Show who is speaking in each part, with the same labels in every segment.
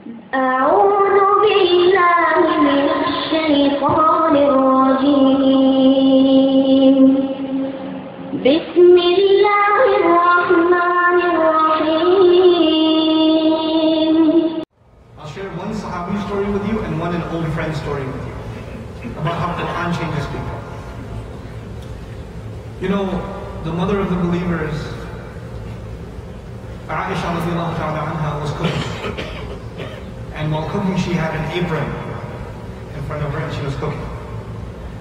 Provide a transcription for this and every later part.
Speaker 1: أعوذ بالله من الشيطان الرجيم بسم الله الرحمن الرحيم.
Speaker 2: I'll share one Sahabi story with you and one an old friend story with you about how Quran changes people. You know, the mother of the believers, Aisha radiallahu ta'ala anha, was cooking. And while cooking, she had an apron in front of her and she was cooking.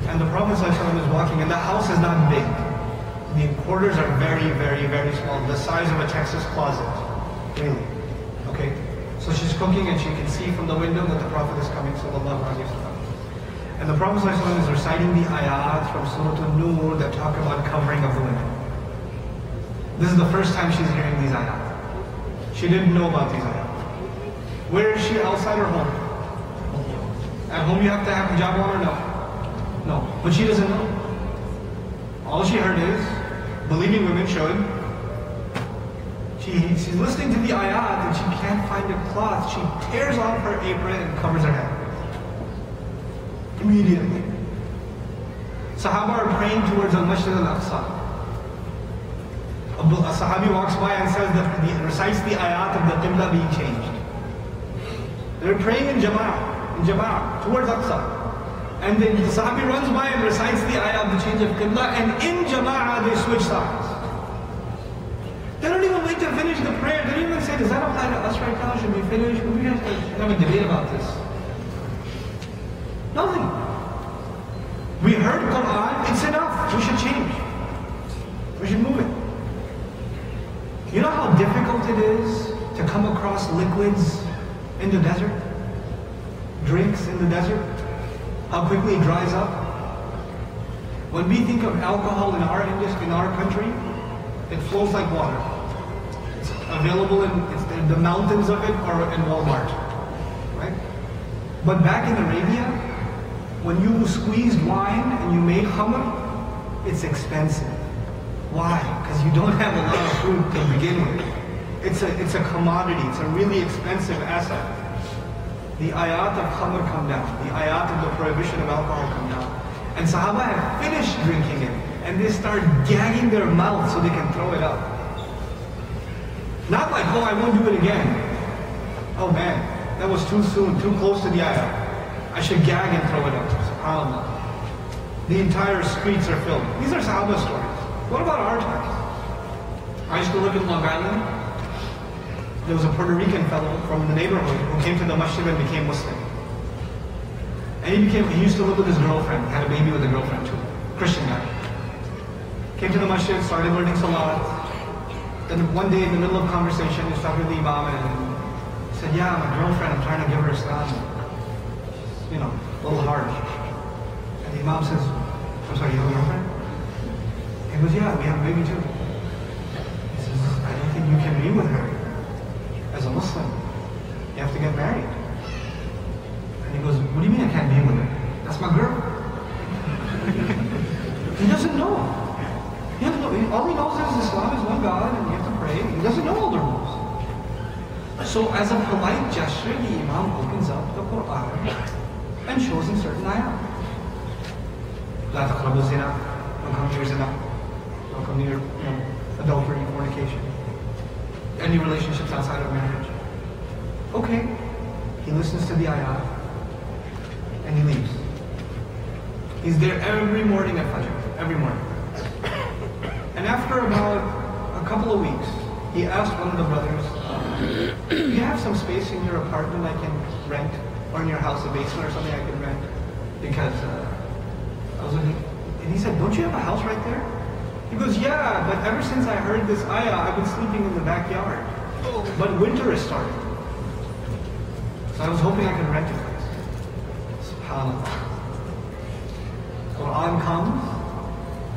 Speaker 2: And the Prophet ﷺ is walking, and the house is not big. The quarters are very, very, very small, the size of a Texas closet. Really. Okay? So she's cooking and she can see from the window that the Prophet is coming, sallallahu alayhi wa sallam. And the Prophet ﷺ is reciting the ayat from Surah An-Nur that talk about covering of the women. This is the first time she's hearing these ayat. She didn't know about these ayat. Where is she, outside or home? At home you have to have hijab on or no? No. But she doesn't know. All she heard is, believing women should. She's listening to the ayat and she can't find a cloth. She tears off her apron and covers her head. Immediately. Sahaba are praying towards Al-Masjid Al-Aqsa. A Sahabi walks by and says that recites the ayat of the Qibla being changed. They're praying in Jama'ah, towards Aqsa. And then the Sahabi runs by and recites the ayah of the change of Qibla, and in Jama'ah they switch sides. They don't even wait to finish the prayer. They don't even say, does that apply to us right now? Should we finish? We have to have a debate about this. Nothing. We heard Quran, it's enough. We should change. We should move it. You know how difficult it is to come across liquids in the desert? Drinks in the desert? How quickly it dries up? When we think of alcohol in our country, it flows like water. It's available in the mountains of it or in Walmart, right? But back in Arabia, when you squeezed wine and you made khamr, it's expensive. Why? Because you don't have a lot of food to begin with. It's a commodity. It's a really expensive asset. The ayat of khamr come down. The ayat of the prohibition of alcohol come down. And Sahaba have finished drinking it, and they start gagging their mouth so they can throw it up. Not like, oh, I won't do it again. Oh man, that was too soon, too close to the ayat. I should gag and throw it up. SubhanAllah. The entire streets are filled. These are Sahaba stories. What about our times? I used to live in Long Island. There was a Puerto Rican fellow from the neighborhood who came to the masjid and became Muslim. And he used to live with his girlfriend. He had a baby with a girlfriend too. Christian guy. Came to the masjid, started learning salat. Then one day in the middle of conversation, he started with the imam and he said, yeah, my girlfriend, I'm trying to give her Islam. You know, a little hard. And the imam says, I'm sorry, you have a girlfriend? He goes, yeah, we have a baby too. He says, I don't think you can be with her as a Muslim. You have to get married. And he goes, what do you mean I can't be with her? That's my girl. He doesn't know. All he knows is Islam is one God and you have to pray. He doesn't know all the rules. So as a polite gesture, the imam opens up the Quran and shows him certain ayat. La taqrabu zina. Don't come near zina. Don't come near adultery, fornication. Any relationships outside of marriage. Okay. He listens to the ayat and he leaves. He's there every morning at Fajr. Every morning. And after about a couple of weeks, he asked one of the brothers, do you have some space in your apartment I can rent? Or in your house, a basement or something I can rent? Because I was looking, and he said, don't you have a house right there? He goes, yeah, but ever since I heard this ayah, I've been sleeping in the backyard. But winter is starting. So I was hoping I could rent a place. SubhanAllah. Quran comes,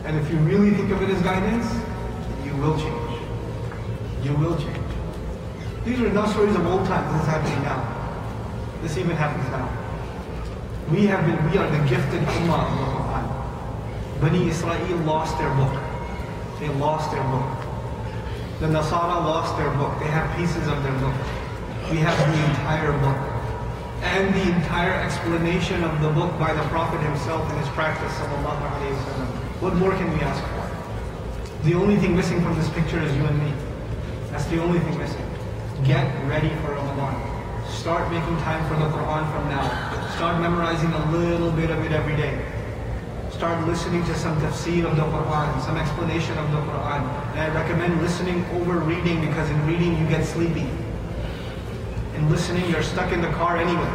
Speaker 2: and if you really think of it as guidance, you will change. You will change. These are not stories of old times, this is happening now. This even happens now. We are the gifted ummah of the Quran. Bani Israel lost their book. They lost their book. The Nasara lost their book. They have pieces of their book. We have the entire book. and the entire explanation of the book by the Prophet himself in his practice, sallallahu alayhi wa sallam. What more can we ask for? The only thing missing from this picture is you and me. That's the only thing missing. Get ready for Ramadan. Start making time for the Quran from now. Start memorizing a little bit of it every day. Start listening to some tafsir of the Quran, some explanation of the Quran. And I recommend listening over reading, because in reading you get sleepy. In listening you're stuck in the car anyway.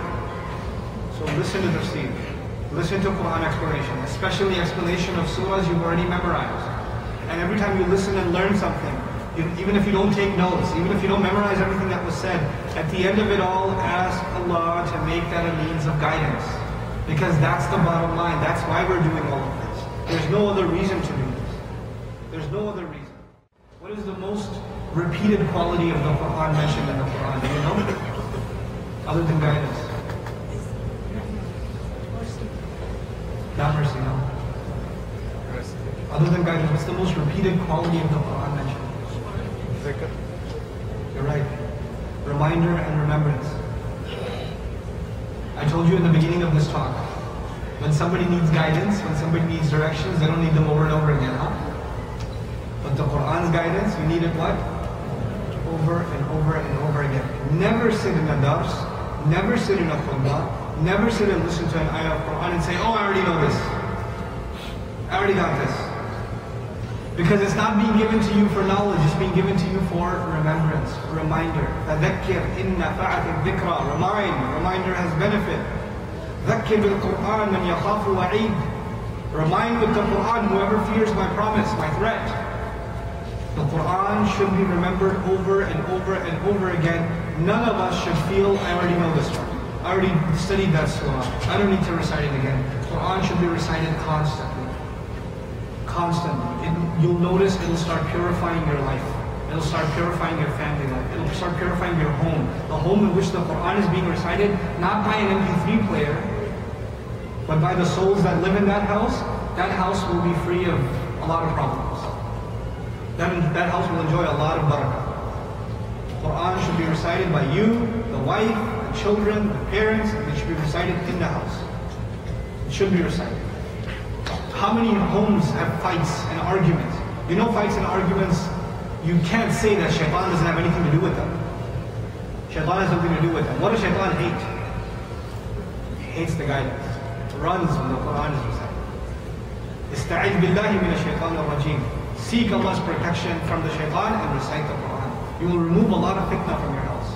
Speaker 2: So listen to tafsir. Listen to Quran explanation, especially explanation of surahs you've already memorized. And every time you listen and learn something, even if you don't take notes, even if you don't memorize everything that was said, at the end of it all, ask Allah to make that a means of guidance. Because that's the bottom line. That's why we're doing all of this. There's no other reason to do this. There's no other reason. What is the most repeated quality of the Quran mentioned in the Quran? Do you know? Other than guidance. Not mercy, no. Other than guidance, what's the most repeated quality of the Quran mentioned? Zikr. You're right. Reminder and remembrance. I told you in the beginning of this talk, when somebody needs guidance, when somebody needs directions, they don't need them over and over again, huh? But the Quran's guidance, you need it what? Over and over and over again. Never sit in a dars, never sit in a khutbah, never sit and listen to an ayah of Quran and say, oh, I already know this. I already got this. Because it's not being given to you for knowledge, it's being given to you for remembrance, reminder. فَذَكِّرْ إِنَّ فَعَتِ الذِّكْرَى. Reminder has benefit. ذَكِّرْ بِالْقُرْآنِ مَنْ يَخَافُ وَعِيدٍ. Remind with the Quran whoever fears my promise, my threat. The Quran should be remembered over and over and over again. None of us should feel, I already know this one. I already studied that surah. I don't need to recite it again. Quran should be recited constantly. Constantly. You'll notice it'll start purifying your life. It'll start purifying your family life. It'll start purifying your home. The home in which the Quran is being recited, not by an MP3 player, but by the souls that live in that house will be free of a lot of problems. That house will enjoy a lot of barakah. Quran should be recited by you, the wife, the children, the parents, and it should be recited in the house. It should be recited. How many homes have fights and arguments? You know, fights and arguments, you can't say that shaitan doesn't have anything to do with them. Shaitan has something to do with them. What does shaitan hate? He hates the guidance. Runs when the Quran is recited. Ista'id billahi min ash-shaytan ar-rajim. Seek Allah's protection from the shaitan and recite the Quran. You will remove a lot of fitna from your house.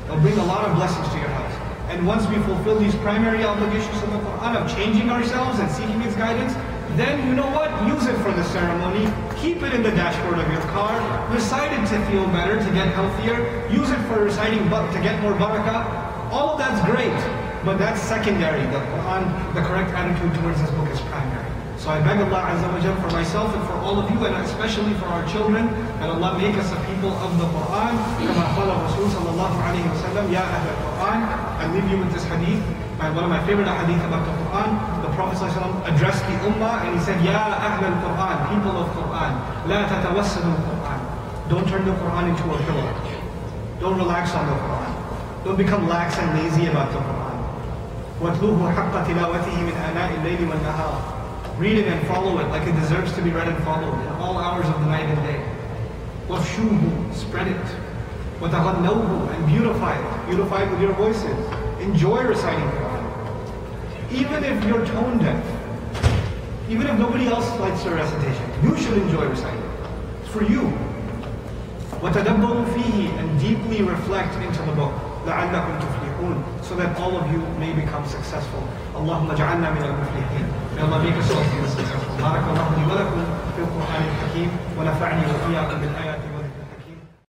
Speaker 2: It will bring a lot of blessings to your house. And once we fulfill these primary obligations of the Quran of changing ourselves and seeking its guidance, then you know what? Use it for the ceremony. Keep it in the dashboard of your car. Recite it to feel better, to get healthier. Use it for reciting to get more barakah. All of that's great, but that's secondary. The Quran, the correct attitude towards this book is primary. So I beg Allah Azza wa Jalla for myself and for all of you, and especially for our children, that Allah make us a people of the Quran. Kama qala Rasul sallallahu alayhi wa sallam, Ya Ahl al-Quran. I leave you with this hadith, one of my favorite hadith about the Quran. The Prophet sallallahu alayhi wa sallam addressed the Ummah and he said, Ya Ahl al-Quran, people of Quran, La tatawassadu al-Quran. Don't turn the Quran into a pillow. Don't relax on the Quran. Don't become lax and lazy about the Quran. وَاتْلُوهُ حَقَّ تِلَاوَتِهِ مِنْ آنَاءِ اللَّيْلِ وَالنَّهَارِ. Read it and follow it like it deserves to be read and followed in all hours of the night and day. وَفْشُوهُ. Spread it. وَتَغَنَّوْهُ. And beautify it. Beautify it with your voices. Enjoy reciting Quran. Even if you're tone deaf, even if nobody else likes your recitation, you should enjoy reciting it. It's for you. وَتَدَبَّرُوا فِيهِ. And deeply reflect into the book. لَعَلَّكُمْ تُفْلِحُونَ. So that all of you may become successful. اللهم اجعلنا من المفلحين. May Allah make us all successful. بارك الله لي ولكم في القرآن الحكيم ونفعني وإياكم بالآيات